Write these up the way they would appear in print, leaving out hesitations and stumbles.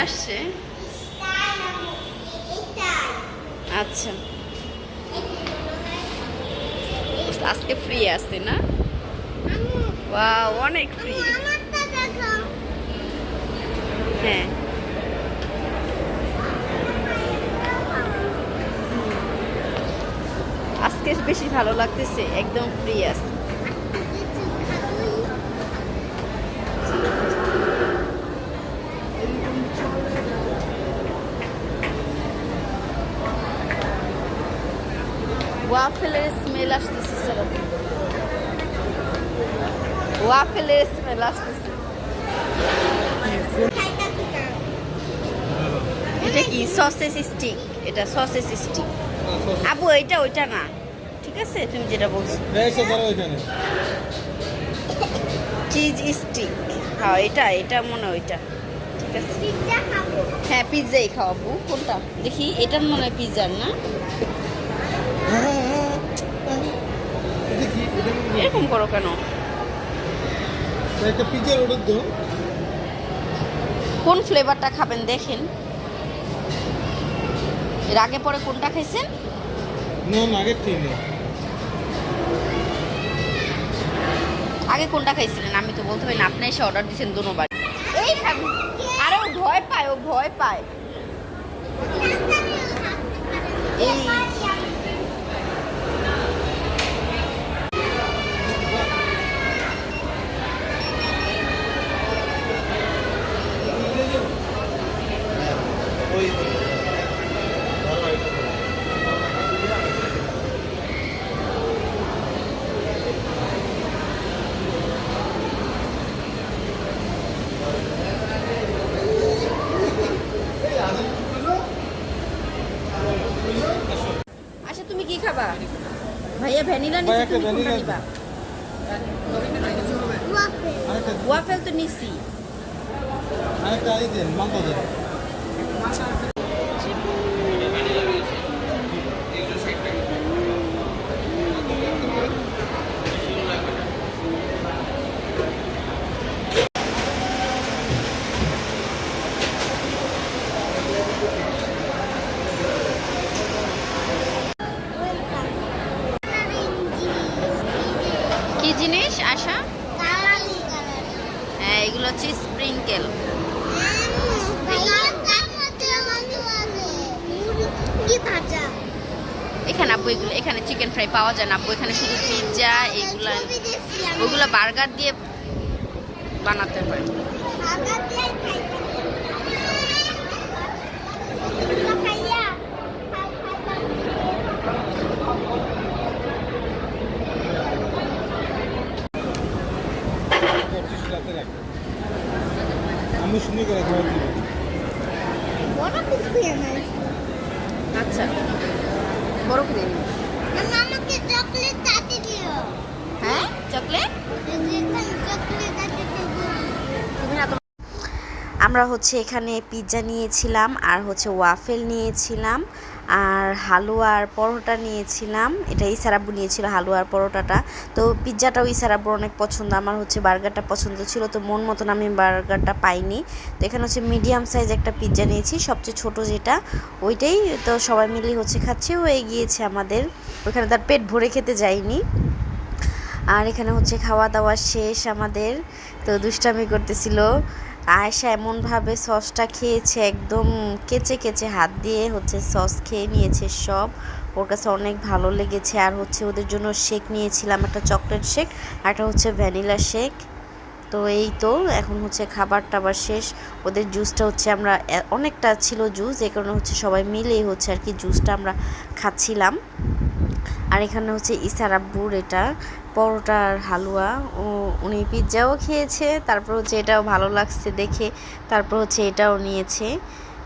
আসছে। আচ্ছা, আজকে ফ্রি আছে না? ওয়াও, অনেক ফ্রি। হ্যাঁ, আজকে বেশি ভালো লাগতেছে, একদম ফ্রি আছে। ওয়াফেলের স্মেল আসতেছে স্যার, ওয়াফেলের স্মেল আসতেছে। এটা কি সসেস স্টিক? এটা সসেস স্টিক আবু, এটা ওইটা না, ঠিক আছে তুমি যেটা বলছো চিজ স্টিক। হ্যাঁ, এটা এটা মনে হয় ওইটা, ঠিক আছে। হ্যাঁ, পিৎজাই খাওয়াবো। কোনটা দেখি? এটার মনে হয় পিৎজার না? এরকম করো কেন? কোন ফ্লেভারটা খাবেন দেখেন। এর আগে পরে কোনটা খাইছেন? আগে কোনটা খাইছিলেন? আমি তো বলতে পারি না, আপনি এসে অর্ডার দিয়েছেন দুবার। এই খাবি? আরে ও ভয় পায়, ও ভয় পায়। এই আচ্ছা, তুমি কি খাবা ভাইয়া? ভ্যানিলা নিছি, তুমি কোনটা নিবা? ওয়াফেল তো নিছি। কি জিনিস আশা? হ্যাঁ, এগুলো হচ্ছে স্প্রিঙ্কেল। এখানে আব্বু এগুলো, এখানে চিকেন ফ্রাই পাওয়া যায় না আব্বু, এখানে শুধু পিৎজা এগুলা, ওগুলো বার্গার দিয়ে বানাতে হয়। আমি শুনে করে খাবার দিব। আচ্ছা, বড় করে দিন। আমাকে চকলেট চাটি দিও। হ্যাঁ, চকলেট চকলেট চাটি দিও। তুমি না। আমরা হচ্ছে এখানে পিৎজা নিয়েছিলাম, আর হচ্ছে ওয়াফেল নিয়েছিলাম, আর হালুয়া আর পরোটা নিয়েছিলাম। এটা ইসারাব্বু নিয়েছিল হালুয়া আর পরোটাটা। তো পিৎজাটাও ইসারাব্বুর অনেক পছন্দ, আমার হচ্ছে বার্গারটা পছন্দ ছিল, তো মন মতন আমি বার্গারটা পাইনি। তো এখানে হচ্ছে মিডিয়াম সাইজ একটা পিৎজা নিয়েছি, সবচেয়ে ছোট যেটা, ওইটাই। তো সবাই মিলে হচ্ছে খাচ্ছি, হয়ে গিয়েছে আমাদের। ওইখানে তার পেট ভরে খেতে যায়নি। আর এখানে হচ্ছে খাওয়া দাওয়া শেষ আমাদের। তো দুষ্টামি করতেছিল আয়েশা, এমনভাবে সসটা খেয়েছে, একদম কেচে কেচে হাত দিয়ে হচ্ছে সস খেয়ে নিয়েছে সব। ওর কাছে অনেক ভালো লেগেছে। আর হচ্ছে ওদের জন্য শেক নিয়েছিলাম, একটা চকলেট শেক আর একটা হচ্ছে ভ্যানিলা শেক। তো এই তো এখন হচ্ছে খাবার টাবার শেষ। ওদের জুসটা হচ্ছে আমরা, অনেকটা ছিল জুস, এই কারণে হচ্ছে সবাই মিলেই হচ্ছে আর কি জুসটা আমরা খাচ্ছিলাম। আর এখানে হচ্ছে ইসারাব্বুর এটা পরোটা আর হালুয়া, ও উনি পিৎজাও খেয়েছে, তারপর হচ্ছে এটাও ভালো লাগছে দেখে, তারপর হচ্ছে এটাও নিয়েছে।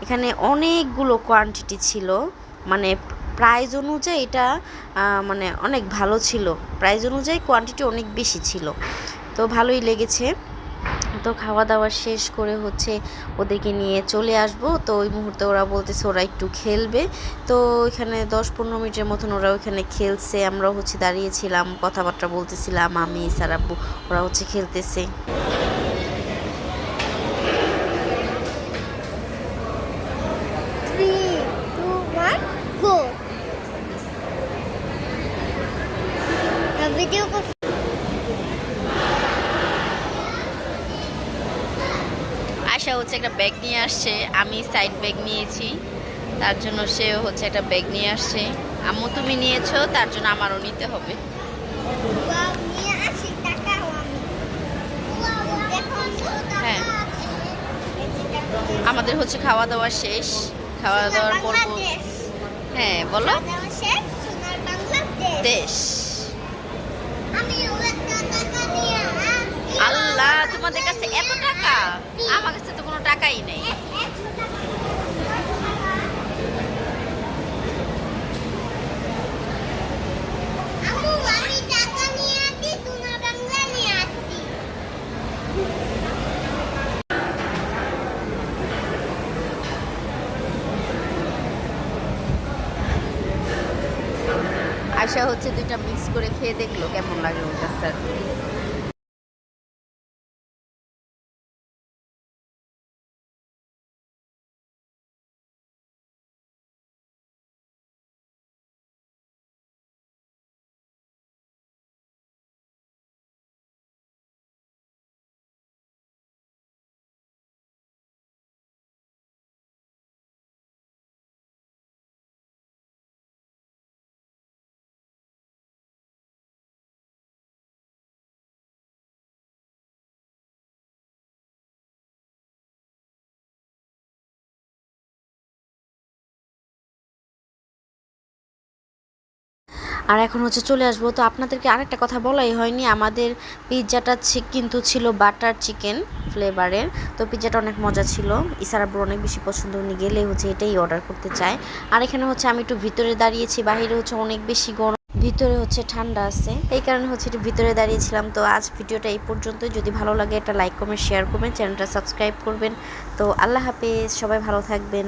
এখানে অনেকগুলো কোয়ান্টিটি ছিল, মানে প্রাইস অনুযায়ী এটা মানে অনেক ভালো ছিল, প্রাইস অনুযায়ী কোয়ান্টিটি অনেক বেশি ছিল, তো ভালোই লেগেছে। তো খাওয়া দাওয়া শেষ করে হচ্ছে ওদেরকে নিয়ে চলে আসব। তো ওই মুহূর্তে ওরা বলতেছে ওরা একটু খেলবে। তো ওইখানে 10-15 মিনিটের মতন ওরা ওইখানে খেলছে, আমরাও হচ্ছে দাঁড়িয়েছিলাম, কথাবার্তা বলতেছিলাম, আমি সারাব্বু, ওরা হচ্ছে খেলতেছে। ভিডিও করছি। আশা হচ্ছে একটা ব্যাগ নিয়ে আসছে, আমি সাইড ব্যাগ নিয়েছি, তার জন্য সেও হচ্ছে একটা ব্যাগ নিয়ে আসছে। আম্মু তুমি নিয়েছো, তার জন্য আমারও নিতে হবে। ওয়াও, নিয়ে আসি টাকাও আমি। দেখো টাকা হ্যাঁ। আছে। এই যে টাকা। আমাদের হচ্ছে খাওয়া দাওয়া শেষ, খাওয়া দাওয়ার পর বাংলাদেশ। হ্যাঁ বলো। খাওয়া শেষ, সোনার বাংলাদেশ। দেশ। আমি একটা টাকা নিয়ে আসছি। আল্লাহ, তোমাদের কাছে এত টাকা, আমার কাছে তো কোনো টাকাই নেই। আম্মু, আমি টাকা নিয়ে আসছি, সোনার বাংলা নিয়ে আসছি। আশা হচ্ছে দুইটা মিক্স করে খেয়ে দেখলো কেমন লাগে ওর কাছে আর কি। আর এখন হচ্ছে চলে আসবো, তো আপনাদেরকে আরেকটা কথা বলাই হয়নি, আমাদের পিৎজাটা কিন্তু ছিল বাটার চিকেন ফ্লেভারের। তো পিৎজাটা অনেক মজা ছিল, ইসারাবুর অনেক বেশি পছন্দ, উনি গেলে হচ্ছে এটাই অর্ডার করতে চায়। আর এখানে হচ্ছে আমি একটু ভিতরে দাঁড়িয়েছি, বাইরে হচ্ছে অনেক বেশি গরম, ভিতরে হচ্ছে ঠান্ডা আছে, এই কারণে হচ্ছে একটু ভিতরে দাঁড়িয়েছিলাম। তো আজ ভিডিওটা এই পর্যন্তই, যদি ভালো লাগে এটা লাইক কমেন্ট শেয়ার করবেন, চ্যানেলটা সাবস্ক্রাইব করবেন। তো আল্লাহ হাফেজ, সবাই ভালো থাকবেন।